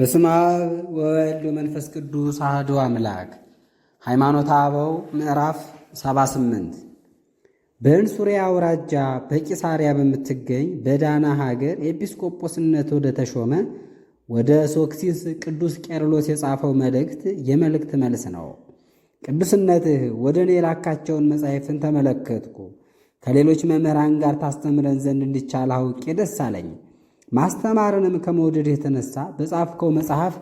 በስመ አብ ወወልድ ወመንፈስ ቅዱስ አሐዱ አምላክ። ሃይማኖተ አበው ምዕራፍ 78 በእንሱሪያ አውራጃ በቂሳሪያ በምትገኝ በዳና ሀገር ኤጲስቆጶስነት ወደ ተሾመ ወደ ሶክሲስ ቅዱስ ቄርሎስ የጻፈው መልእክት የመልእክት መልስ ነው። ቅዱስነትህ ወደ እኔ የላካቸውን መጻሕፍትን ተመለከትኩ። ከሌሎች መምህራን ጋር ታስተምረን ዘንድ እንዲቻል አውቄ ደስ አለኝ። ማስተማርንም ከመውደድህ የተነሳ በጻፍከው መጽሐፍ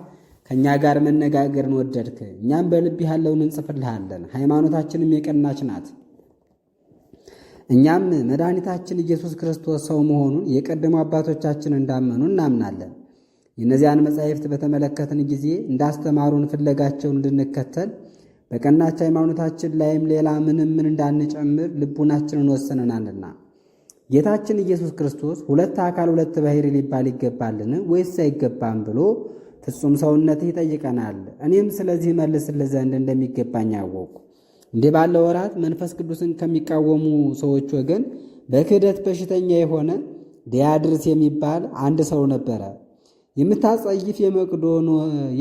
ከእኛ ጋር መነጋገርን ወደድክ። እኛም በልብ ያለውን እንጽፍልሃለን። ሃይማኖታችንም የቀናች ናት። እኛም መድኃኒታችን ኢየሱስ ክርስቶስ ሰው መሆኑን የቀደሙ አባቶቻችን እንዳመኑ እናምናለን። የእነዚያን መጻሕፍት በተመለከትን ጊዜ እንዳስተማሩን ፍለጋቸውን እንድንከተል በቀናች ሃይማኖታችን ላይም ሌላ ምንም እንዳንጨምር ልቡናችንን ወስነናልና። ጌታችን ኢየሱስ ክርስቶስ ሁለት አካል ሁለት ባሕርይ ሊባል ይገባልን ወይስ አይገባም ብሎ ፍጹም ሰውነትህ ይጠይቀናል። እኔም ስለዚህ መልስልህ ዘንድ እንደሚገባኝ አወቅሁ። እንዲህ ባለ ወራት መንፈስ ቅዱስን ከሚቃወሙ ሰዎች ወገን በክህደት በሽተኛ የሆነ ዲያድርስ የሚባል አንድ ሰው ነበረ። የምታጸይፍ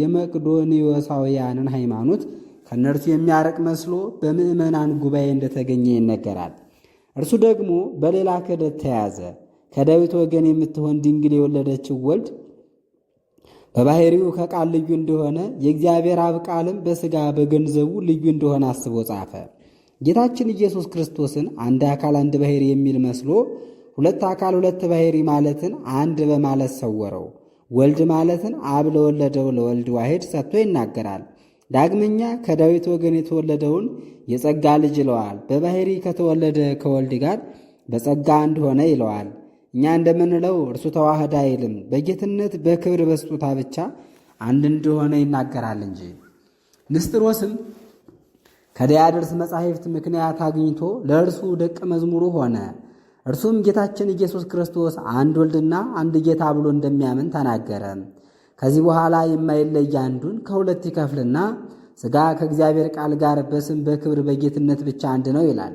የመቅዶንዮሳውያንን ሃይማኖት ከእነርሱ የሚያርቅ መስሎ በምዕመናን ጉባኤ እንደተገኘ ይነገራል። እርሱ ደግሞ በሌላ ክህደት ተያዘ። ከዳዊት ወገን የምትሆን ድንግል የወለደችው ወልድ በባሕርዩ ከቃል ልዩ እንደሆነ የእግዚአብሔር አብ ቃልም በሥጋ በገንዘቡ ልዩ እንደሆነ አስቦ ጻፈ። ጌታችን ኢየሱስ ክርስቶስን አንድ አካል አንድ ባሕርይ የሚል መስሎ ሁለት አካል ሁለት ባሕርይ ማለትን አንድ በማለት ሰወረው። ወልድ ማለትን አብ ለወለደው ለወልድ ዋሕድ ሰጥቶ ይናገራል። ዳግመኛ ከዳዊት ወገን የተወለደውን የጸጋ ልጅ ይለዋል። በባሕርይ ከተወለደ ከወልድ ጋር በጸጋ እንደሆነ ይለዋል። እኛ እንደምንለው እርሱ ተዋህደ አይልም። በጌትነት በክብር በስጦታ ብቻ አንድ እንደሆነ ይናገራል እንጂ። ንስጥሮስም ከዲያድርስ መጻሕፍት ምክንያት አግኝቶ ለእርሱ ደቀ መዝሙሩ ሆነ። እርሱም ጌታችን ኢየሱስ ክርስቶስ አንድ ወልድና አንድ ጌታ ብሎ እንደሚያምን ተናገረ። ከዚህ በኋላ የማይለይ አንዱን ከሁለት ይከፍልና ሥጋ ከእግዚአብሔር ቃል ጋር በስም በክብር በጌትነት ብቻ አንድ ነው ይላል።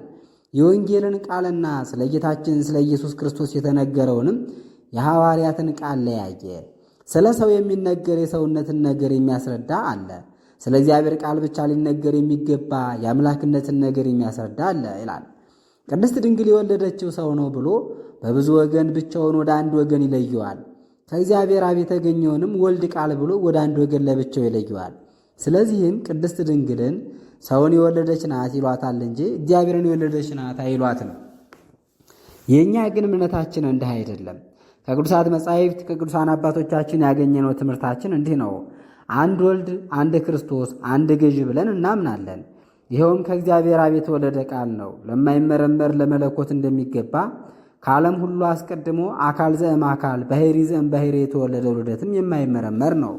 የወንጌልን ቃልና ስለ ጌታችን ስለ ኢየሱስ ክርስቶስ የተነገረውንም የሐዋርያትን ቃል ለያየ። ስለ ሰው የሚነገር የሰውነትን ነገር የሚያስረዳ አለ። ስለ እግዚአብሔር ቃል ብቻ ሊነገር የሚገባ የአምላክነትን ነገር የሚያስረዳ አለ ይላል። ቅድስት ድንግል የወለደችው ሰው ነው ብሎ በብዙ ወገን ብቻውን ወደ አንድ ወገን ይለየዋል። ከእግዚአብሔር አብ የተገኘውንም ወልድ ቃል ብሎ ወደ አንድ ወገን ለብቻው ይለየዋል። ስለዚህም ቅድስት ድንግልን ሰውን የወለደች ናት ይሏታል እንጂ እግዚአብሔርን የወለደች ናት አይሏትም። የእኛ ግን እምነታችን እንዲህ አይደለም። ከቅዱሳት መጻሕፍት ከቅዱሳን አባቶቻችን ያገኘነው ትምህርታችን እንዲህ ነው። አንድ ወልድ፣ አንድ ክርስቶስ፣ አንድ ገዥ ብለን እናምናለን። ይኸውም ከእግዚአብሔር አብ የተወለደ ቃል ነው። ለማይመረመር ለመለኮት እንደሚገባ ከዓለም ሁሉ አስቀድሞ አካል ዘእም አካል ባሕርይ ዘእም ባሕርይ የተወለደው ልደትም የማይመረመር ነው።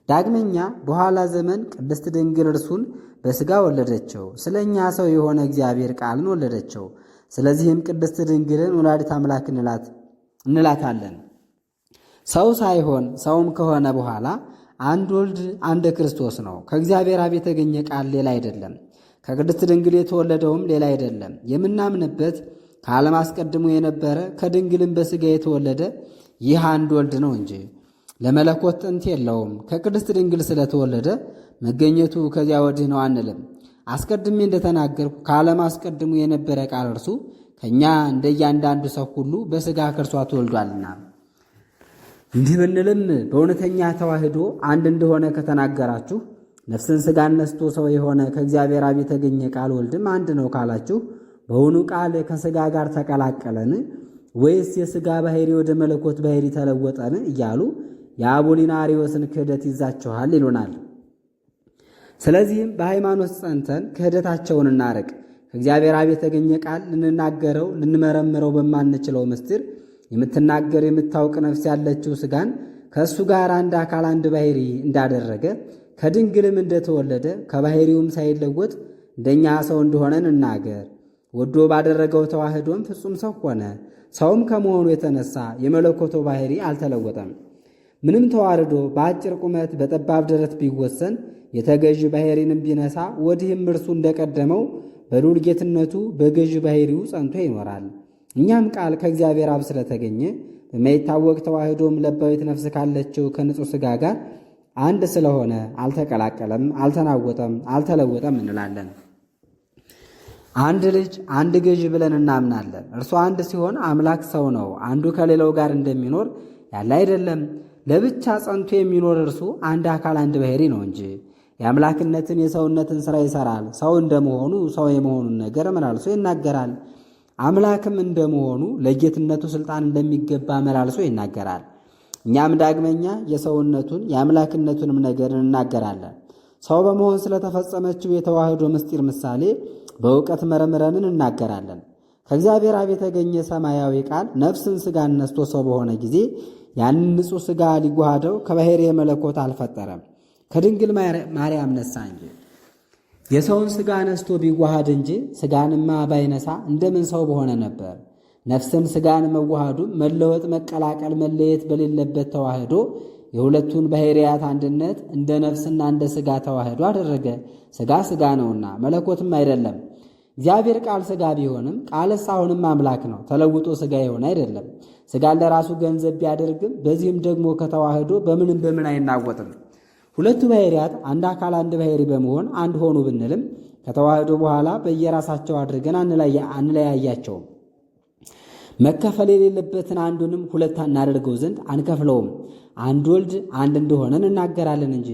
ዳግመኛ በኋላ ዘመን ቅድስት ድንግል እርሱን በሥጋ ወለደችው። ስለ እኛ ሰው የሆነ እግዚአብሔር ቃልን ወለደችው። ስለዚህም ቅድስት ድንግልን ወላዲተ አምላክ እንላታለን። ሰው ሳይሆን ሰውም ከሆነ በኋላ አንድ ወልድ አንድ ክርስቶስ ነው። ከእግዚአብሔር አብ የተገኘ ቃል ሌላ አይደለም። ከቅድስት ድንግል የተወለደውም ሌላ አይደለም። የምናምንበት ከዓለም አስቀድሞ የነበረ ከድንግልም በሥጋ የተወለደ ይህ አንድ ወልድ ነው እንጂ ለመለኮት ጥንት የለውም። ከቅድስት ድንግል ስለተወለደ መገኘቱ ከዚያ ወዲህ ነው አንልም። አስቀድሜ እንደተናገርኩ ከዓለም አስቀድሞ የነበረ ቃል እርሱ ከእኛ እንደ እያንዳንዱ ሰው ሁሉ በሥጋ ከእርሷ ተወልዷልና። እንዲህ ብንልም በእውነተኛ ተዋህዶ አንድ እንደሆነ ከተናገራችሁ፣ ነፍስን ሥጋን ነስቶ ሰው የሆነ ከእግዚአብሔር አብ የተገኘ ቃል ወልድም አንድ ነው ካላችሁ፣ በውኑ ቃል ከሥጋ ጋር ተቀላቀለን ወይስ የሥጋ ባሕርይ ወደ መለኮት ባሕርይ ተለወጠን እያሉ የአቦሊናሪዎስን ክህደት ይዛችኋል ይሉናል። ስለዚህም በሃይማኖት ጸንተን ክህደታቸውን እናርቅ። ከእግዚአብሔር አብ የተገኘ ቃል ልንናገረው ልንመረምረው በማንችለው ምስጢር የምትናገር የምታውቅ ነፍስ ያለችው ሥጋን ከእሱ ጋር አንድ አካል አንድ ባሕርይ እንዳደረገ ከድንግልም እንደተወለደ ከባሕርዩም ሳይለወጥ እንደኛ ሰው እንደሆነ እንናገር። ወዶ ባደረገው ተዋህዶም ፍጹም ሰው ሆነ። ሰውም ከመሆኑ የተነሳ የመለኮቱ ባሕርይ አልተለወጠም። ምንም ተዋርዶ በአጭር ቁመት በጠባብ ደረት ቢወሰን የተገዥ ባሕርይንም ቢነሳ ወዲህም እርሱ እንደቀደመው በልዑል ጌትነቱ በገዥ ባሕርዩ ጸንቶ ይኖራል። እኛም ቃል ከእግዚአብሔር አብ ስለተገኘ በማይታወቅ ተዋህዶም ለባዊት ነፍስ ካለችው ከንጹሕ ሥጋ ጋር አንድ ስለሆነ አልተቀላቀለም፣ አልተናወጠም፣ አልተለወጠም እንላለን። አንድ ልጅ አንድ ገዥ ብለን እናምናለን። እርሱ አንድ ሲሆን አምላክ ሰው ነው። አንዱ ከሌላው ጋር እንደሚኖር ያለ አይደለም። ለብቻ ጸንቶ የሚኖር እርሱ አንድ አካል አንድ ባሕርይ ነው እንጂ የአምላክነትን የሰውነትን ሥራ ይሠራል። ሰው እንደመሆኑ ሰው የመሆኑን ነገር መላልሶ ይናገራል። አምላክም እንደመሆኑ ለጌትነቱ ሥልጣን እንደሚገባ መላልሶ ይናገራል። እኛም ዳግመኛ የሰውነቱን የአምላክነቱንም ነገር እናገራለን። ሰው በመሆን ስለተፈጸመችው የተዋህዶ ምስጢር ምሳሌ በእውቀት መረምረንን እናገራለን። ከእግዚአብሔር አብ የተገኘ ሰማያዊ ቃል ነፍስን ሥጋን ነስቶ ሰው በሆነ ጊዜ ያንን ንጹሕ ሥጋ ሊጓሃደው ከባሕርየ መለኮት አልፈጠረም፣ ከድንግል ማርያም ነሳ እንጂ። የሰውን ሥጋ ነስቶ ቢዋሃድ እንጂ ሥጋንማ ባይነሳ እንደምን ሰው በሆነ ነበር። ነፍስን ሥጋን መዋሃዱ መለወጥ፣ መቀላቀል፣ መለየት በሌለበት ተዋህዶ የሁለቱን ባሕርያት አንድነት እንደ ነፍስና እንደ ሥጋ ተዋህዶ አደረገ። ሥጋ ሥጋ ነውና መለኮትም አይደለም። እግዚአብሔር ቃል ሥጋ ቢሆንም ቃልስ አሁንም አምላክ ነው፣ ተለውጦ ሥጋ የሆነ አይደለም። ሥጋን ለራሱ ገንዘብ ቢያደርግም በዚህም ደግሞ ከተዋህዶ በምንም በምን አይናወጥም። ሁለቱ ባሕርያት አንድ አካል አንድ ባሕርይ በመሆን አንድ ሆኑ ብንልም ከተዋህዶ በኋላ በየራሳቸው አድርገን አንለያያቸውም። መከፈል የሌለበትን አንዱንም ሁለት እናደርገው ዘንድ አንከፍለውም። አንድ ወልድ አንድ እንደሆነ እናገራለን እንጂ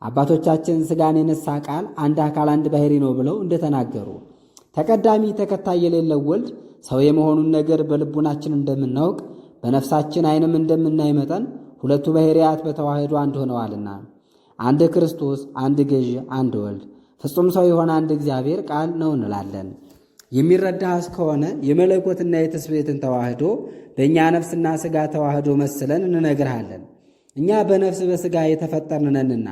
አባቶቻችን ሥጋን የነሳ ቃል አንድ አካል አንድ ባሕርይ ነው ብለው እንደተናገሩ ተቀዳሚ ተከታይ የሌለው ወልድ ሰው የመሆኑን ነገር በልቡናችን እንደምናውቅ በነፍሳችን ዓይንም እንደምናይ መጠን ሁለቱ ባሕርያት በተዋህዶ አንድ ሆነዋልና አንድ ክርስቶስ፣ አንድ ገዥ፣ አንድ ወልድ ፍጹም ሰው የሆነ አንድ እግዚአብሔር ቃል ነው እንላለን። የሚረዳህ እስከሆነ የመለኮትና የትስብእትን ተዋህዶ በእኛ ነፍስና ሥጋ ተዋህዶ መስለን እንነግርሃለን። እኛ በነፍስ በሥጋ የተፈጠርን ነንና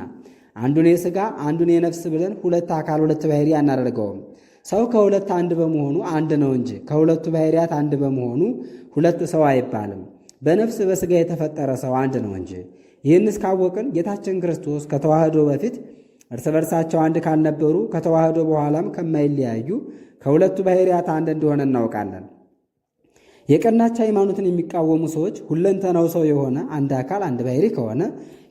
አንዱን የሥጋ አንዱን የነፍስ ብለን ሁለት አካል ሁለት ባሕርይ አናደርገውም። ሰው ከሁለት አንድ በመሆኑ አንድ ነው እንጂ ከሁለቱ ባሕርያት አንድ በመሆኑ ሁለት ሰው አይባልም። በነፍስ በሥጋ የተፈጠረ ሰው አንድ ነው እንጂ። ይህን እስካወቅን ጌታችን ክርስቶስ ከተዋህዶ በፊት እርስ በርሳቸው አንድ ካልነበሩ ከተዋህዶ በኋላም ከማይለያዩ ከሁለቱ ባሕርያት አንድ እንደሆነ እናውቃለን። የቀናች ሃይማኖትን የሚቃወሙ ሰዎች ሁለንተናው ሰው የሆነ አንድ አካል አንድ ባሕርይ ከሆነ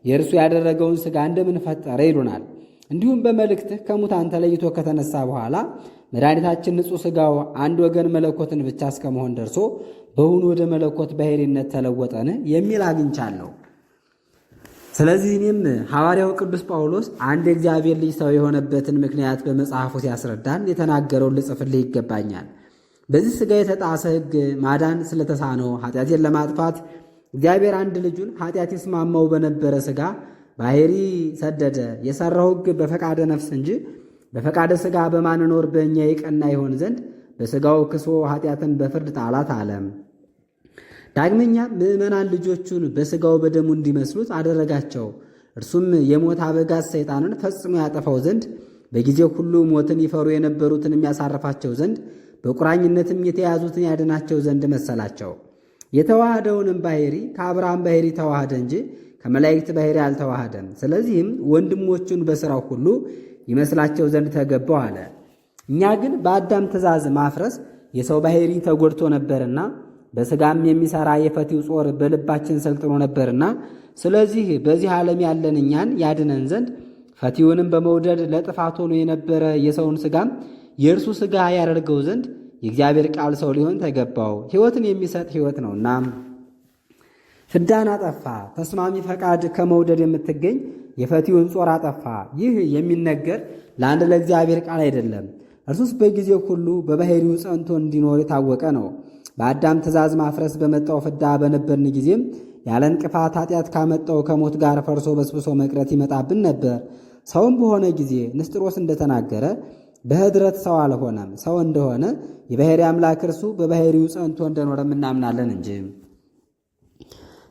የእርሱ ያደረገውን ሥጋ እንደምን ፈጠረ ይሉናል። እንዲሁም በመልእክትህ ከሙታን ተለይቶ ከተነሳ በኋላ መድኃኒታችን ንጹሕ ሥጋው አንድ ወገን መለኮትን ብቻ እስከመሆን ደርሶ በውኑ ወደ መለኮት ባሕርይነት ተለወጠን የሚል አግኝቻለሁ። ስለዚህ እኔም ሐዋርያው ቅዱስ ጳውሎስ አንድ የእግዚአብሔር ልጅ ሰው የሆነበትን ምክንያት በመጽሐፉ ሲያስረዳን የተናገረውን ልጽፍልህ ይገባኛል። በዚህ ሥጋ የተጣሰ ሕግ ማዳን ስለተሳነው ኃጢአቴን ለማጥፋት እግዚአብሔር አንድ ልጁን ኃጢአት ይስማማው በነበረ ሥጋ ባሕርይ ሰደደ። የሠራው ሕግ በፈቃደ ነፍስ እንጂ በፈቃደ ሥጋ በማንኖር በእኛ የቀና ይሆን ዘንድ በሥጋው ክሶ ኃጢአትን በፍርድ ጣላት አለም። ዳግመኛ ምዕመናን ልጆቹን በሥጋው በደሙ እንዲመስሉት አደረጋቸው። እርሱም የሞት አበጋዝ ሰይጣንን ፈጽሞ ያጠፋው ዘንድ በጊዜው ሁሉ ሞትን ይፈሩ የነበሩትን የሚያሳርፋቸው ዘንድ በቁራኝነትም የተያዙትን ያድናቸው ዘንድ መሰላቸው። የተዋሃደውንም ባሕርይ ከአብርሃም ባሕርይ ተዋሃደ እንጂ ከመላእክት ባሕርይ አልተዋሃደም። ስለዚህም ወንድሞቹን በሥራው ሁሉ ይመስላቸው ዘንድ ተገባው አለ። እኛ ግን በአዳም ትእዛዝ ማፍረስ የሰው ባሕርይ ተጎድቶ ነበርና በሥጋም የሚሠራ የፈቲው ጾር በልባችን ሰልጥኖ ነበርና ስለዚህ በዚህ ዓለም ያለን እኛን ያድነን ዘንድ ፈቲውንም በመውደድ ለጥፋት ሆኖ የነበረ የሰውን ሥጋም የእርሱ ሥጋ ያደርገው ዘንድ የእግዚአብሔር ቃል ሰው ሊሆን ተገባው። ሕይወትን የሚሰጥ ሕይወት ነውና ፍዳን አጠፋ። ተስማሚ ፈቃድ ከመውደድ የምትገኝ የፈቲውን ጾር አጠፋ። ይህ የሚነገር ለአንድ ለእግዚአብሔር ቃል አይደለም። እርሱስ በጊዜው ሁሉ በባሕርዩ ጸንቶ እንዲኖር የታወቀ ነው። በአዳም ትእዛዝ ማፍረስ በመጣው ፍዳ በነበርን ጊዜም ያለ እንቅፋት ኃጢአት ካመጣው ከሞት ጋር ፈርሶ በስብሶ መቅረት ይመጣብን ነበር። ሰውም በሆነ ጊዜ ንስጥሮስ እንደተናገረ በኅድረት ሰው አልሆነም። ሰው እንደሆነ የባሕርይ አምላክ እርሱ በባሕርዩ ጸንቶ እንደኖረም እናምናለን እንጂ።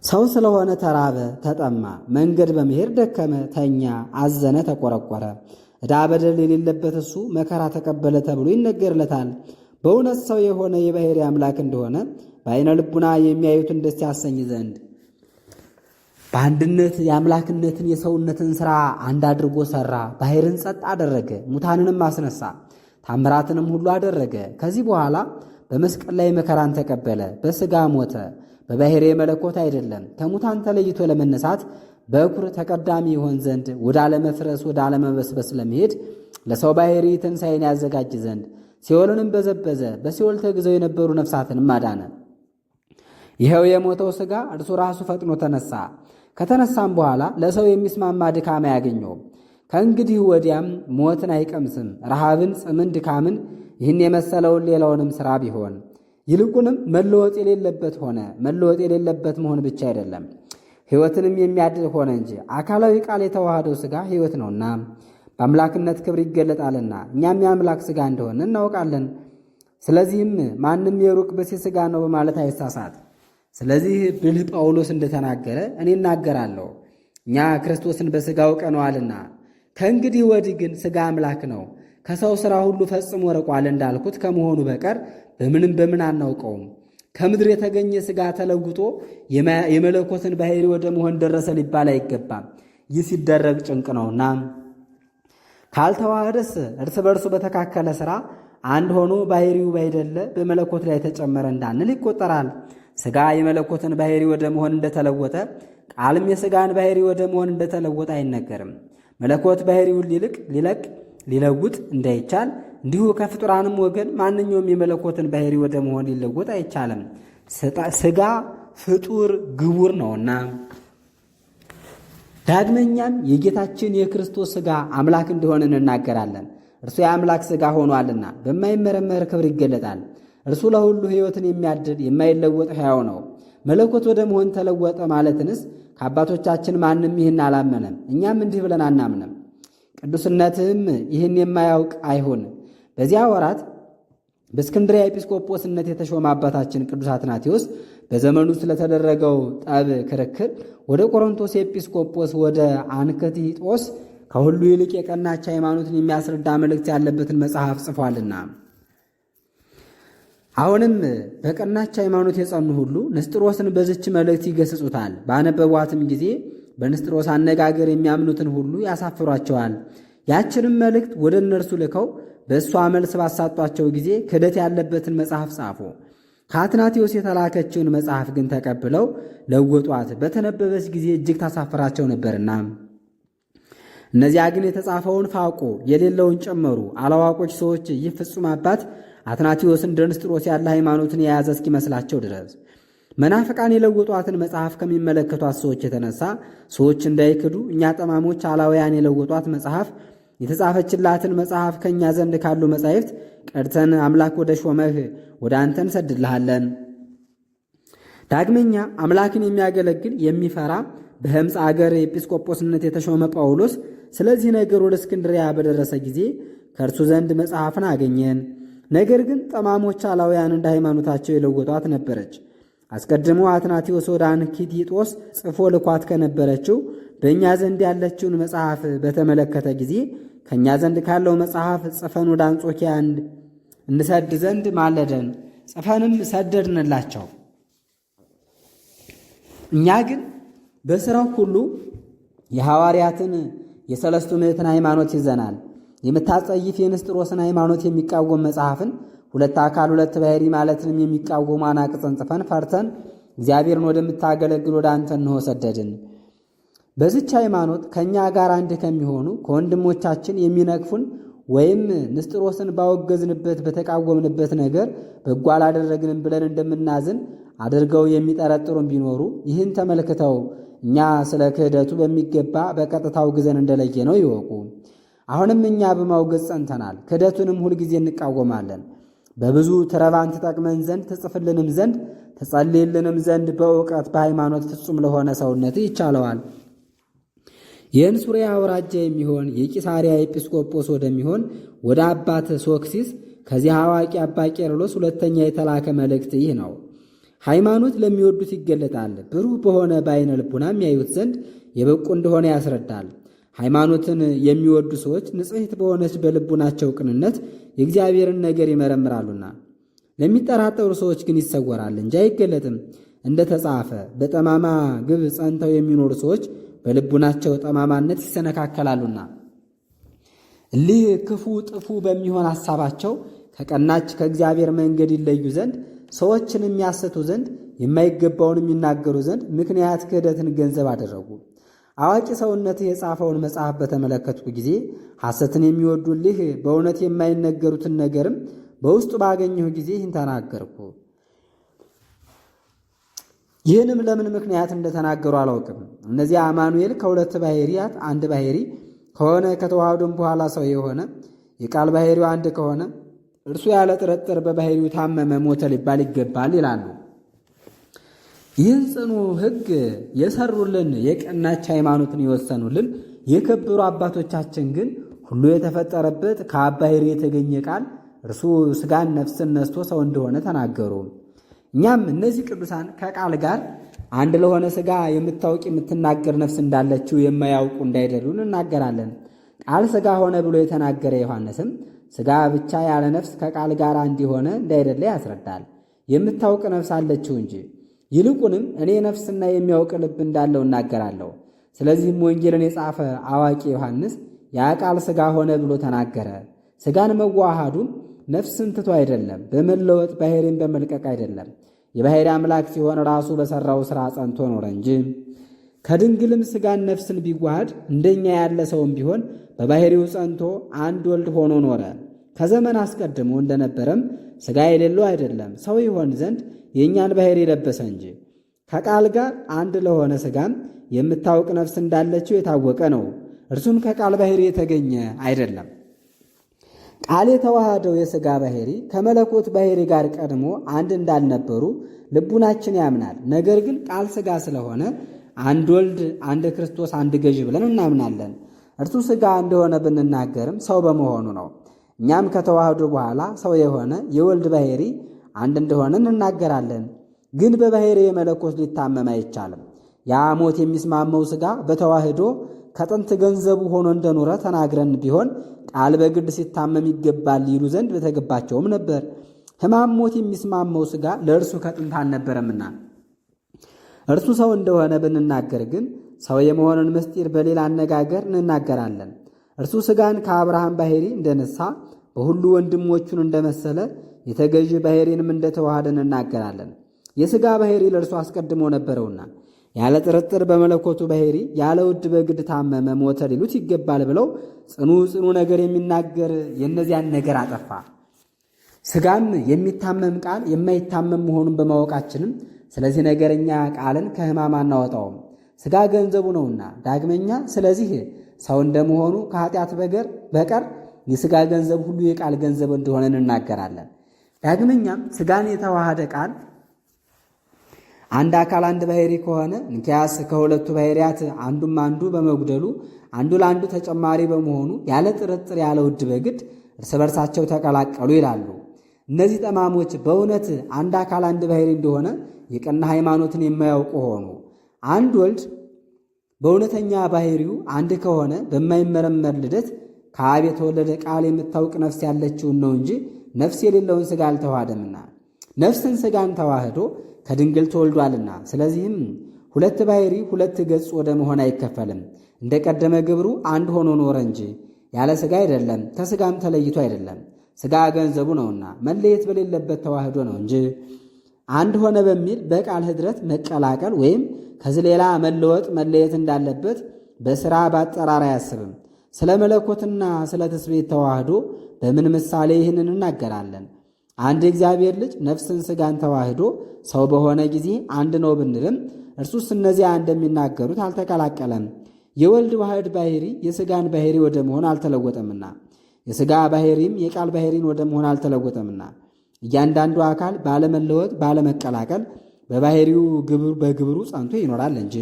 ሰው ስለሆነ ተራበ፣ ተጠማ፣ መንገድ በመሄድ ደከመ፣ ተኛ፣ አዘነ፣ ተቆረቆረ። ዕዳ በደል የሌለበት እሱ መከራ ተቀበለ ተብሎ ይነገርለታል። በእውነት ሰው የሆነ የባሕርይ አምላክ እንደሆነ በዓይነ ልቡና የሚያዩትን ደስ ያሰኝ ዘንድ በአንድነት የአምላክነትን የሰውነትን ሥራ አንድ አድርጎ ሠራ። ባሕርን ጸጥ አደረገ፣ ሙታንንም አስነሳ፣ ታምራትንም ሁሉ አደረገ። ከዚህ በኋላ በመስቀል ላይ መከራን ተቀበለ፣ በሥጋ ሞተ፣ በባሕርየ መለኮት አይደለም። ከሙታን ተለይቶ ለመነሳት በኩር ተቀዳሚ ይሆን ዘንድ ወደ አለመፍረስ ወደ አለመበስበስ ለመሄድ ለሰው ባሕርይ ትንሣኤን ያዘጋጅ ዘንድ ሲኦልንም በዘበዘ፣ በሲኦል ተግዘው የነበሩ ነፍሳትንም አዳነ። ይኸው የሞተው ሥጋ እርሱ ራሱ ፈጥኖ ተነሳ። ከተነሳም በኋላ ለሰው የሚስማማ ድካም አያገኘውም። ከእንግዲህ ወዲያም ሞትን አይቀምስም፣ ረሃብን፣ ጽምን፣ ድካምን፣ ይህን የመሰለውን ሌላውንም ሥራ ቢሆን ይልቁንም መለወጥ የሌለበት ሆነ። መለወጥ የሌለበት መሆን ብቻ አይደለም፣ ሕይወትንም የሚያድል ሆነ እንጂ። አካላዊ ቃል የተዋሃደው ሥጋ ሕይወት ነውና በአምላክነት ክብር ይገለጣልና እኛም የአምላክ ሥጋ እንደሆነ እናውቃለን። ስለዚህም ማንም የሩቅ ብእሲ ሥጋ ነው በማለት አይሳሳት። ስለዚህ ብልህ ጳውሎስ እንደተናገረ እኔ እናገራለሁ፣ እኛ ክርስቶስን በሥጋ አውቀነዋልና። ከእንግዲህ ወዲህ ግን ሥጋ አምላክ ነው፣ ከሰው ሥራ ሁሉ ፈጽሞ ርቋል እንዳልኩት ከመሆኑ በቀር በምን አናውቀውም። ከምድር የተገኘ ሥጋ ተለውጦ የመለኮትን ባሕርይ ወደ መሆን ደረሰ ሊባል አይገባም። ይህ ሲደረግ ጭንቅ ነውና። ካልተዋህደስ እርስ በርሱ በተካከለ ሥራ አንድ ሆኖ ባሕርዩ ባይደለ በመለኮት ላይ ተጨመረ እንዳንል ይቆጠራል። ሥጋ የመለኮትን ባሕርይ ወደ መሆን እንደተለወጠ፣ ቃልም የሥጋን ባሕርይ ወደ መሆን እንደተለወጠ አይነገርም። መለኮት ባሕርዩን ሊለውጥ እንዳይቻል እንዲሁ ከፍጡራንም ወገን ማንኛውም የመለኮትን ባሕርይ ወደ መሆን ሊለወጥ አይቻልም። ሥጋ ፍጡር ግቡር ነውና። ዳግመኛም የጌታችን የክርስቶስ ሥጋ አምላክ እንደሆነ እንናገራለን። እርሱ የአምላክ ሥጋ ሆኗልና በማይመረመር ክብር ይገለጣል። እርሱ ለሁሉ ሕይወትን የሚያድል የማይለወጥ ሕያው ነው። መለኮት ወደ መሆን ተለወጠ ማለትንስ ከአባቶቻችን ማንም ይህን አላመነም፣ እኛም እንዲህ ብለን አናምንም። ቅዱስነትህም ይህን የማያውቅ አይሁን። በዚያ ወራት በእስክንድርያ ኤጲስቆጶስነት የተሾመ አባታችን ቅዱስ አትናቴዎስ በዘመኑ ስለተደረገው ጠብ ክርክር ወደ ቆሮንቶስ ኤጲስቆጶስ ወደ አንክቲጦስ ከሁሉ ይልቅ የቀናች ሃይማኖትን የሚያስረዳ መልእክት ያለበትን መጽሐፍ ጽፏልና። አሁንም በቀናች ሃይማኖት የጸኑ ሁሉ ንስጥሮስን በዝች መልእክት ይገስጹታል። ባነበቧትም ጊዜ በንስጥሮስ አነጋገር የሚያምኑትን ሁሉ ያሳፍሯቸዋል። ያችንም መልእክት ወደ እነርሱ ልከው በእሷ መልስ ባሳጧቸው ጊዜ ክህደት ያለበትን መጽሐፍ ጻፉ። ከአትናቴዎስ የተላከችውን መጽሐፍ ግን ተቀብለው ለወጧት። በተነበበች ጊዜ እጅግ ታሳፍራቸው ነበርና። እነዚያ ግን የተጻፈውን ፋቁ፣ የሌለውን ጨመሩ። አላዋቆች ሰዎች ይህ ፍጹም አባት አትናቴዎስ እንደ ንስጥሮስ ያለ ሃይማኖትን የያዘ እስኪመስላቸው ድረስ መናፍቃን የለወጧትን መጽሐፍ ከሚመለከቷት ሰዎች የተነሳ ሰዎች እንዳይክዱ እኛ ጠማሞች አላውያን የለወጧት መጽሐፍ የተጻፈችላትን መጽሐፍ ከእኛ ዘንድ ካሉ መጻሕፍት ቀድተን አምላክ ወደ ሾመህ ወደ አንተ እንሰድልሃለን። ዳግመኛ አምላክን የሚያገለግል የሚፈራ በሕምፅ አገር ኤጲስቆጶስነት የተሾመ ጳውሎስ ስለዚህ ነገር ወደ እስክንድርያ በደረሰ ጊዜ ከእርሱ ዘንድ መጽሐፍን አገኘን። ነገር ግን ጠማሞች አላውያን እንደ ሃይማኖታቸው የለወጧት ነበረች። አስቀድሞ አትናቴዎስ ወደ አንክቲጦስ ጽፎ ልኳት ከነበረችው በእኛ ዘንድ ያለችውን መጽሐፍ በተመለከተ ጊዜ ከእኛ ዘንድ ካለው መጽሐፍ ጽፈን ወደ አንጾኪያ እንሰድ ዘንድ ማለደን። ጽፈንም ሰደድንላቸው። እኛ ግን በሥራው ሁሉ የሐዋርያትን የሰለስቱ ምዕትን ሃይማኖት ይዘናል። የምታጸይፍ የንስጥሮስን ሃይማኖት የሚቃወም መጽሐፍን ሁለት አካል ሁለት ባሕርይ ማለትንም የሚቃወሙ አናቅጸን ጽፈን ፈርተን እግዚአብሔርን ወደምታገለግል ወደ አንተ እንሆ ሰደድን። በዚች ሃይማኖት ከእኛ ጋር አንድ ከሚሆኑ ከወንድሞቻችን የሚነቅፉን ወይም ንስጥሮስን ባወገዝንበት በተቃወምንበት ነገር በጎ አላደረግንም ብለን እንደምናዝን አድርገው የሚጠረጥሩን ቢኖሩ ይህን ተመልክተው እኛ ስለ ክህደቱ በሚገባ በቀጥታ አውግዘን እንደለየ ነው ይወቁ። አሁንም እኛ በማውገዝ ጸንተናል፣ ክህደቱንም ሁልጊዜ እንቃወማለን። በብዙ ትረባን ትጠቅመን ዘንድ ትጽፍልንም ዘንድ ትጸልይልንም ዘንድ በእውቀት በሃይማኖት ፍጹም ለሆነ ሰውነት ይቻለዋል። የእንሱሪያ አውራጃ የሚሆን የቂሳሪያ ኤጲስቆጶስ ወደሚሆን ወደ አባት ሶክሲስ ከዚህ አዋቂ አባ ቄርሎስ ሁለተኛ የተላከ መልእክት ይህ ነው። ሃይማኖት ለሚወዱት ይገለጣል፣ ብሩህ በሆነ በዓይነ ልቡናም ያዩት ዘንድ የበቁ እንደሆነ ያስረዳል። ሃይማኖትን የሚወዱ ሰዎች ንጽሕት በሆነች በልቡናቸው ቅንነት የእግዚአብሔርን ነገር ይመረምራሉና፣ ለሚጠራጠሩ ሰዎች ግን ይሰወራል እንጂ አይገለጥም። እንደ ተጻፈ በጠማማ ግብ ጸንተው የሚኖሩ ሰዎች በልቡናቸው ጠማማነት ይሰነካከላሉና፣ እሊህ ክፉ ጥፉ በሚሆን ሐሳባቸው ከቀናች ከእግዚአብሔር መንገድ ይለዩ ዘንድ ሰዎችን የሚያሰቱ ዘንድ የማይገባውን የሚናገሩ ዘንድ ምክንያት ክህደትን ገንዘብ አደረጉ። አዋቂ ሰውነትህ የጻፈውን መጽሐፍ በተመለከትኩ ጊዜ ሐሰትን የሚወዱልህ በእውነት የማይነገሩትን ነገርም በውስጡ ባገኘሁ ጊዜ ይህን ተናገርኩ። ይህንም ለምን ምክንያት እንደተናገሩ አላውቅም። እነዚያ አማኑኤል ከሁለት ባሕርያት አንድ ባሕሪ ከሆነ ከተዋህዶም በኋላ ሰው የሆነ የቃል ባሕሪው አንድ ከሆነ እርሱ ያለ ጥርጥር በባሕሪው ታመመ፣ ሞተ ሊባል ይገባል ይላሉ። ይህን ጽኑ ሕግ የሰሩልን የቀናች ሃይማኖትን የወሰኑልን የከበሩ አባቶቻችን ግን ሁሉ የተፈጠረበት ከአብ ባሕርይ የተገኘ ቃል እርሱ ሥጋን ነፍስን ነስቶ ሰው እንደሆነ ተናገሩ። እኛም እነዚህ ቅዱሳን ከቃል ጋር አንድ ለሆነ ሥጋ የምታውቅ የምትናገር ነፍስ እንዳለችው የማያውቁ እንዳይደሉ እናገራለን። ቃል ሥጋ ሆነ ብሎ የተናገረ ዮሐንስም ሥጋ ብቻ ያለ ነፍስ ከቃል ጋር እንዲሆነ እንዳይደለ ያስረዳል። የምታውቅ ነፍስ አለችው እንጂ። ይልቁንም እኔ ነፍስና የሚያውቅ ልብ እንዳለው እናገራለሁ። ስለዚህም ወንጌልን የጻፈ አዋቂ ዮሐንስ ያ ቃል ሥጋ ሆነ ብሎ ተናገረ። ሥጋን መዋሃዱም ነፍስን ትቶ አይደለም፣ በመለወጥ ባሕሪን በመልቀቅ አይደለም። የባሕሪ አምላክ ሲሆን ራሱ በሠራው ሥራ ጸንቶ ኖረ እንጂ። ከድንግልም ሥጋን ነፍስን ቢዋሃድ እንደኛ ያለ ሰውም ቢሆን በባሕሪው ጸንቶ አንድ ወልድ ሆኖ ኖረ። ከዘመን አስቀድሞ እንደነበረም ሥጋ የሌለው አይደለም፣ ሰው ይሆን ዘንድ የእኛን ባሕሪ ለበሰ እንጂ። ከቃል ጋር አንድ ለሆነ ሥጋም የምታውቅ ነፍስ እንዳለችው የታወቀ ነው። እርሱም ከቃል ባሕሪ የተገኘ አይደለም። ቃል የተዋሃደው የሥጋ ባሕሪ ከመለኮት ባሕሪ ጋር ቀድሞ አንድ እንዳልነበሩ ልቡናችን ያምናል። ነገር ግን ቃል ሥጋ ስለሆነ አንድ ወልድ፣ አንድ ክርስቶስ፣ አንድ ገዥ ብለን እናምናለን። እርሱ ሥጋ እንደሆነ ብንናገርም ሰው በመሆኑ ነው። እኛም ከተዋህዶ በኋላ ሰው የሆነ የወልድ ባሕሪ አንድ እንደሆነ እንናገራለን። ግን በባሕሪ የመለኮት ሊታመም አይቻልም። ያ ሞት የሚስማመው ሥጋ በተዋህዶ ከጥንት ገንዘቡ ሆኖ እንደኖረ ተናግረን ቢሆን ቃል በግድ ሲታመም ይገባል ይሉ ዘንድ በተገባቸውም ነበር። ሕማም ሞት የሚስማመው ሥጋ ለእርሱ ከጥንት አልነበረምና። እርሱ ሰው እንደሆነ ብንናገር ግን ሰው የመሆንን ምስጢር በሌላ አነጋገር እንናገራለን። እርሱ ሥጋን ከአብርሃም ባሕሪ እንደነሳ በሁሉ ወንድሞቹን እንደመሰለ የተገዥ ባሕሪንም እንደተዋሃደ እንናገራለን። የሥጋ ባሕሪ ለእርሱ አስቀድሞ ነበረውና ያለ ጥርጥር በመለኮቱ ባሕሪ ያለ ውድ በግድ ታመመ፣ ሞተ ሊሉት ይገባል ብለው ጽኑ ነገር የሚናገር የእነዚያን ነገር አጠፋ። ሥጋም የሚታመም ቃል የማይታመም መሆኑን በማወቃችንም ስለዚህ ነገረኛ ቃልን ከሕማም አናወጣውም፣ ሥጋ ገንዘቡ ነውና። ዳግመኛ ስለዚህ ሰው እንደመሆኑ ከኃጢአት በቀር የሥጋ ገንዘብ ሁሉ የቃል ገንዘብ እንደሆነ እንናገራለን። ዳግመኛም ሥጋን የተዋሃደ ቃል አንድ አካል አንድ ባሕሪ ከሆነ እንኪያስ ከሁለቱ ባሕርያት አንዱም አንዱ በመጉደሉ አንዱ ለአንዱ ተጨማሪ በመሆኑ ያለ ጥርጥር ያለ ውድ በግድ እርስ በርሳቸው ተቀላቀሉ ይላሉ። እነዚህ ጠማሞች በእውነት አንድ አካል አንድ ባሕሪ እንደሆነ የቀና ሃይማኖትን የማያውቁ ሆኑ። አንድ ወልድ በእውነተኛ ባሕሪው አንድ ከሆነ በማይመረመር ልደት ከአብ የተወለደ ቃል የምታውቅ ነፍስ ያለችውን ነው እንጂ ነፍስ የሌለውን ሥጋ አልተዋሃደምና። ነፍስን ሥጋን ተዋህዶ ከድንግል ተወልዷልና። ስለዚህም ሁለት ባሕሪ ሁለት ገጽ ወደ መሆን አይከፈልም። እንደ ቀደመ ግብሩ አንድ ሆኖ ኖረ እንጂ ያለ ሥጋ አይደለም፣ ከሥጋም ተለይቶ አይደለም። ሥጋ ገንዘቡ ነውና መለየት በሌለበት ተዋህዶ ነው እንጂ አንድ ሆነ በሚል በቃል ኅድረት መቀላቀል ወይም ከዚህ ሌላ መለየት እንዳለበት በሥራ ባጠራር አያስብም። ስለ መለኮትና ስለ ትስብእት ተዋህዶ በምን ምሳሌ ይህንን እናገራለን? አንድ እግዚአብሔር ልጅ ነፍስን ሥጋን ተዋህዶ ሰው በሆነ ጊዜ አንድ ነው ብንልም እርሱስ እነዚያ እንደሚናገሩት አልተቀላቀለም። የወልድ ዋሕድ ባሕሪ የሥጋን ባሕሪ ወደ መሆን አልተለወጠምና የሥጋ ባሕሪም የቃል ባሕሪን ወደ መሆን አልተለወጠምና እያንዳንዱ አካል ባለመለወጥ ባለመቀላቀል በባሕሪው በግብሩ ጸንቶ ይኖራል እንጂ።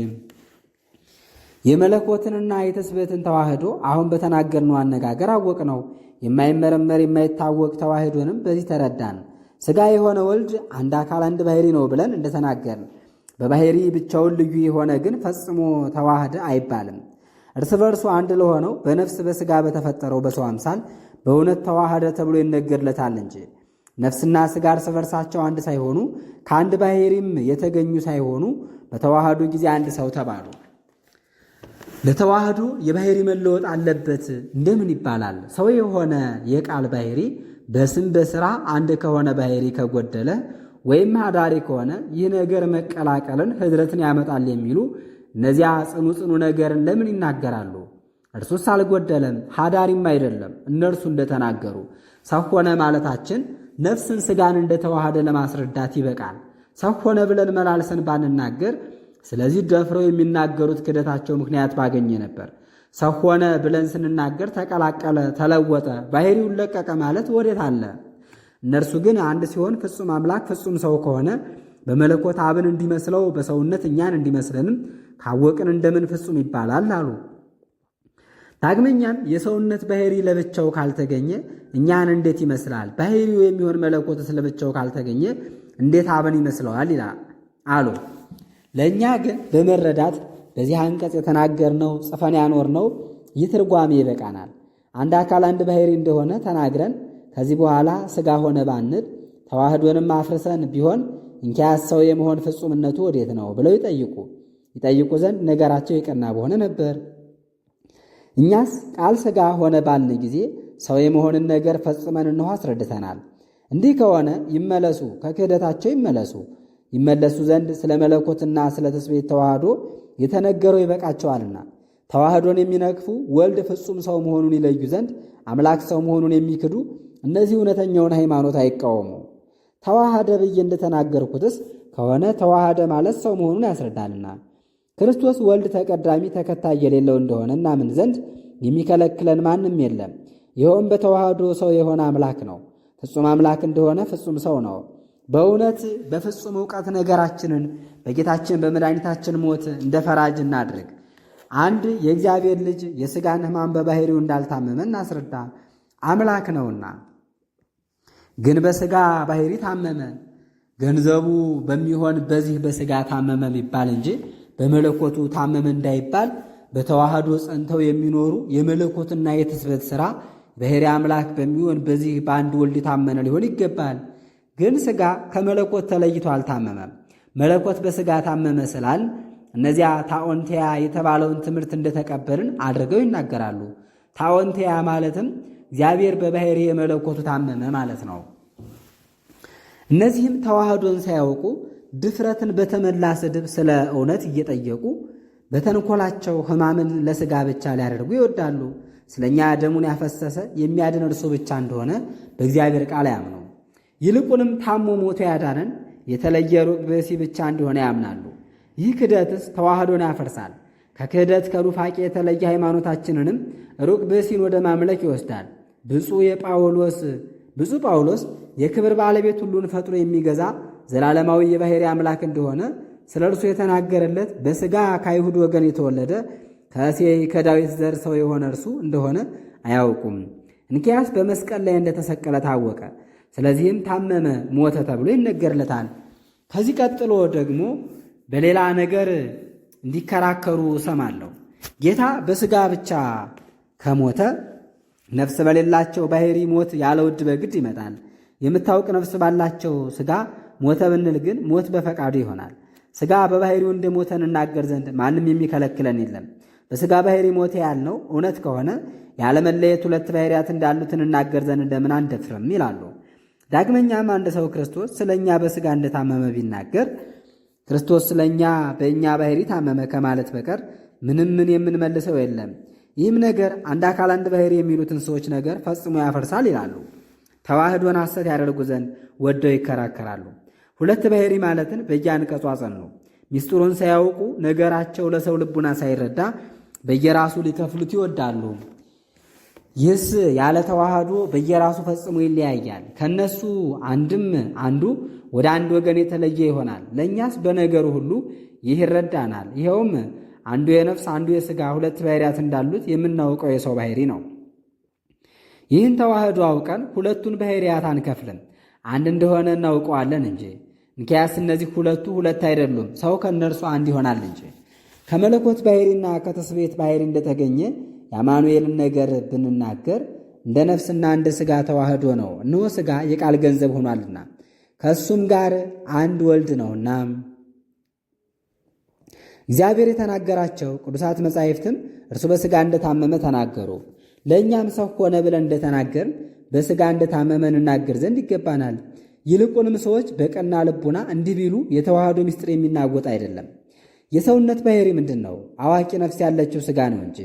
የመለኮትንና የትስብእትን ተዋህዶ አሁን በተናገርነው አነጋገር አወቅ ነው። የማይመረመር የማይታወቅ ተዋህዶንም በዚህ ተረዳን። ሥጋ የሆነ ወልድ አንድ አካል አንድ ባሕሪ ነው ብለን እንደተናገርን በባሕሪ ብቻውን ልዩ የሆነ ግን ፈጽሞ ተዋህደ አይባልም። እርስ በርሱ አንድ ለሆነው በነፍስ በሥጋ በተፈጠረው በሰው አምሳል በእውነት ተዋህደ ተብሎ ይነገርለታል እንጂ ነፍስና ሥጋ እርስ በርሳቸው አንድ ሳይሆኑ ከአንድ ባሕሪም የተገኙ ሳይሆኑ በተዋህዱ ጊዜ አንድ ሰው ተባሉ። ለተዋህዶ የባሕሪ መለወጥ አለበት እንደምን ይባላል? ሰው የሆነ የቃል ባሕሪ በስም በሥራ አንድ ከሆነ ባሕሪ ከጎደለ ወይም ኀዳሪ ከሆነ ይህ ነገር መቀላቀልን ኅድረትን ያመጣል የሚሉ እነዚያ ጽኑ ጽኑ ነገርን ለምን ይናገራሉ? እርሱስ አልጎደለም ኀዳሪም አይደለም። እነርሱ እንደተናገሩ ሰው ሆነ ማለታችን ነፍስን ሥጋን እንደተዋሃደ ለማስረዳት ይበቃል። ሰው ሆነ ብለን መላልሰን ባንናገር፣ ስለዚህ ደፍረው የሚናገሩት ክደታቸው ምክንያት ባገኘ ነበር። ሰው ሆነ ብለን ስንናገር ተቀላቀለ፣ ተለወጠ፣ ባሕሪውን ለቀቀ ማለት ወዴት አለ? እነርሱ ግን አንድ ሲሆን ፍጹም አምላክ ፍጹም ሰው ከሆነ በመለኮት አብን እንዲመስለው በሰውነት እኛን እንዲመስለንም ካወቅን እንደምን ፍጹም ይባላል አሉ። ዳግመኛም የሰውነት ባሕሪ ለብቻው ካልተገኘ እኛን እንዴት ይመስላል? ባሕሪው የሚሆን መለኮትስ ለብቻው ካልተገኘ እንዴት አብን ይመስለዋል አሉ። ለእኛ ግን በመረዳት በዚህ አንቀጽ የተናገርነው ጽፈን ያኖርነው ይህ ትርጓሜ ይበቃናል። አንድ አካል አንድ ባሕሪ እንደሆነ ተናግረን ከዚህ በኋላ ሥጋ ሆነ ባንል ተዋህዶንም አፍርሰን ቢሆን እንኪያስ ሰው የመሆን ፍጹምነቱ ወዴት ነው ብለው ይጠይቁ ዘንድ ነገራቸው የቀና በሆነ ነበር። እኛስ ቃል ሥጋ ሆነ ባልን ጊዜ ሰው የመሆንን ነገር ፈጽመን እንሆ አስረድተናል። እንዲህ ከሆነ ይመለሱ፣ ከክህደታቸው ይመለሱ ዘንድ ስለ መለኮትና ስለ ትስብእት ተዋህዶ የተነገረው ይበቃቸዋልና። ተዋህዶን የሚነቅፉ ወልድ ፍጹም ሰው መሆኑን ይለዩ ዘንድ አምላክ ሰው መሆኑን የሚክዱ እነዚህ እውነተኛውን ሃይማኖት አይቃወሙ። ተዋህደ ብዬ እንደተናገርኩትስ ከሆነ ተዋህደ ማለት ሰው መሆኑን ያስረዳልና ክርስቶስ ወልድ ተቀዳሚ ተከታይ የሌለው እንደሆነ እናምን ዘንድ የሚከለክለን ማንም የለም። ይኸውም በተዋህዶ ሰው የሆነ አምላክ ነው። ፍጹም አምላክ እንደሆነ ፍጹም ሰው ነው። በእውነት በፍጹም ዕውቀት ነገራችንን በጌታችን በመድኃኒታችን ሞት እንደ ፈራጅ እናድርግ። አንድ የእግዚአብሔር ልጅ የሥጋን ሕማም በባሕሪው እንዳልታመመ እናስረዳ፣ አምላክ ነውና። ግን በሥጋ ባሕሪ ታመመ። ገንዘቡ በሚሆን በዚህ በሥጋ ታመመ ቢባል እንጂ በመለኮቱ ታመመ እንዳይባል በተዋህዶ ጸንተው የሚኖሩ የመለኮትና የትስብእት ሥራ ባሕሪ አምላክ በሚሆን በዚህ በአንድ ወልድ ታመነ ሊሆን ይገባል። ግን ሥጋ ከመለኮት ተለይቶ አልታመመም። መለኮት በሥጋ ታመመ ስላል እነዚያ ታኦንቴያ የተባለውን ትምህርት እንደተቀበልን አድርገው ይናገራሉ። ታኦንቴያ ማለትም እግዚአብሔር በባሕሪ የመለኮቱ ታመመ ማለት ነው። እነዚህም ተዋህዶን ሳያውቁ ድፍረትን በተመላ ስድብ ስለ እውነት እየጠየቁ በተንኰላቸው ሕማምን ለሥጋ ብቻ ሊያደርጉ ይወዳሉ። ስለ እኛ ደሙን ያፈሰሰ የሚያድን እርሱ ብቻ እንደሆነ በእግዚአብሔር ቃል አያምኑ። ይልቁንም ታሞ ሞቶ ያዳነን የተለየ ሩቅ ብእሲ ብቻ እንደሆነ ያምናሉ። ይህ ክህደትስ ተዋህዶን ያፈርሳል። ከክህደት ከኑፋቄ የተለየ ሃይማኖታችንንም ሩቅ ብእሲን ወደ ማምለክ ይወስዳል። ብፁዕ ጳውሎስ የክብር ባለቤት ሁሉን ፈጥሮ የሚገዛ ዘላለማዊ የባሕሪ አምላክ እንደሆነ ስለ እርሱ የተናገረለት በሥጋ ከአይሁድ ወገን የተወለደ ከእሴይ ከዳዊት ዘር ሰው የሆነ እርሱ እንደሆነ አያውቁም። እንኪያስ በመስቀል ላይ እንደተሰቀለ ታወቀ። ስለዚህም ታመመ፣ ሞተ ተብሎ ይነገርለታል። ከዚህ ቀጥሎ ደግሞ በሌላ ነገር እንዲከራከሩ እሰማለሁ። ጌታ በሥጋ ብቻ ከሞተ ነፍስ በሌላቸው ባሕሪ ሞት ያለ ውድ በግድ ይመጣል። የምታውቅ ነፍስ ባላቸው ሥጋ ሞተ ብንል ግን ሞት በፈቃዱ ይሆናል። ሥጋ በባሕሪው እንደ ሞተ እንናገር ዘንድ ማንም የሚከለክለን የለም። በሥጋ ባሕሪ ሞተ ያልነው እውነት ከሆነ ያለመለየት ሁለት ባሕርያት እንዳሉት እንናገር ዘንድ እንደምን አንደፍርም ይላሉ። ዳግመኛም አንድ ሰው ክርስቶስ ስለ እኛ በሥጋ እንደታመመ ቢናገር ክርስቶስ ስለ እኛ በእኛ ባሕሪ ታመመ ከማለት በቀር ምን የምንመልሰው የለም። ይህም ነገር አንድ አካል አንድ ባሕሪ የሚሉትን ሰዎች ነገር ፈጽሞ ያፈርሳል ይላሉ። ተዋህዶን ሐሰት ያደርጉ ዘንድ ወደው ይከራከራሉ። ሁለት ባሕሪ ማለትን በየአንቀጹ አጸኑ። ሚስጥሩን ሳያውቁ ነገራቸው ለሰው ልቡና ሳይረዳ በየራሱ ሊከፍሉት ይወዳሉ። ይህስ ያለ ተዋህዶ በየራሱ ፈጽሞ ይለያያል። ከነሱ አንዱ ወደ አንድ ወገን የተለየ ይሆናል። ለእኛስ በነገሩ ሁሉ ይህ ይረዳናል። ይኸውም አንዱ የነፍስ አንዱ የሥጋ ሁለት ባሕርያት እንዳሉት የምናውቀው የሰው ባሕሪ ነው። ይህን ተዋህዶ አውቀን ሁለቱን ባሕርያት አንከፍልም፣ አንድ እንደሆነ እናውቀዋለን እንጂ። እንኪያስ እነዚህ ሁለት አይደሉም፣ ሰው ከእነርሱ አንድ ይሆናል እንጂ። ከመለኮት ባሕሪና ከትስብእት ባሕሪ እንደተገኘ የአማኑኤልን ነገር ብንናገር እንደ ነፍስና እንደ ሥጋ ተዋህዶ ነው። እነሆ ሥጋ የቃል ገንዘብ ሆኗልና ከእሱም ጋር አንድ ወልድ ነውና እግዚአብሔር የተናገራቸው ቅዱሳት መጻሕፍትም እርሱ በሥጋ እንደታመመ ተናገሩ። ለእኛም ሰው ሆነ ብለን እንደተናገርን በሥጋ እንደታመመ እንናገር ዘንድ ይገባናል። ይልቁንም ሰዎች በቀና ልቡና እንዲህ ቢሉ የተዋህዶ ምስጢር የሚናወጥ አይደለም። የሰውነት ባሕርይ ምንድን ነው? አዋቂ ነፍስ ያለችው ሥጋ ነው እንጂ።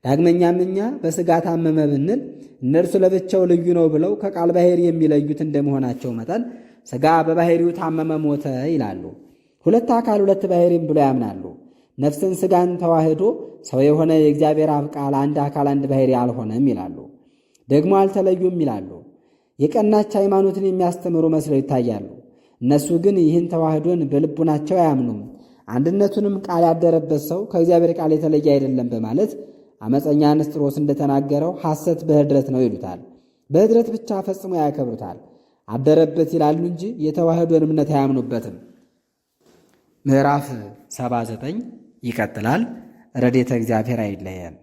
ዳግመኛም እኛ በሥጋ ታመመ ብንል እነርሱ ለብቻው ልዩ ነው ብለው ከቃል ባሕርይ የሚለዩት እንደመሆናቸው መጠን ሥጋ በባሕርዩ ታመመ ሞተ ይላሉ። ሁለት አካል ሁለት ባሕርይም ብሎ ያምናሉ። ነፍስን ሥጋን ተዋህዶ ሰው የሆነ የእግዚአብሔር አብ ቃል አንድ አካል አንድ ባሕርይ አልሆነም ይላሉ። ደግሞ አልተለዩም ይላሉ። የቀናች ሃይማኖትን የሚያስተምሩ መስለው ይታያሉ። እነሱ ግን ይህን ተዋህዶን በልቡናቸው አያምኑም። አንድነቱንም ቃል ያደረበት ሰው ከእግዚአብሔር ቃል የተለየ አይደለም በማለት አመፀኛ ንስጥሮስ እንደተናገረው ሐሰት በኅድረት ነው ይሉታል። በኅድረት ብቻ ፈጽሞ ያከብሩታል። አደረበት ይላሉ እንጂ የተዋህዶን እምነት አያምኑበትም። ምዕራፍ 79 ይቀጥላል። ረድኤተ እግዚአብሔር አይለየን።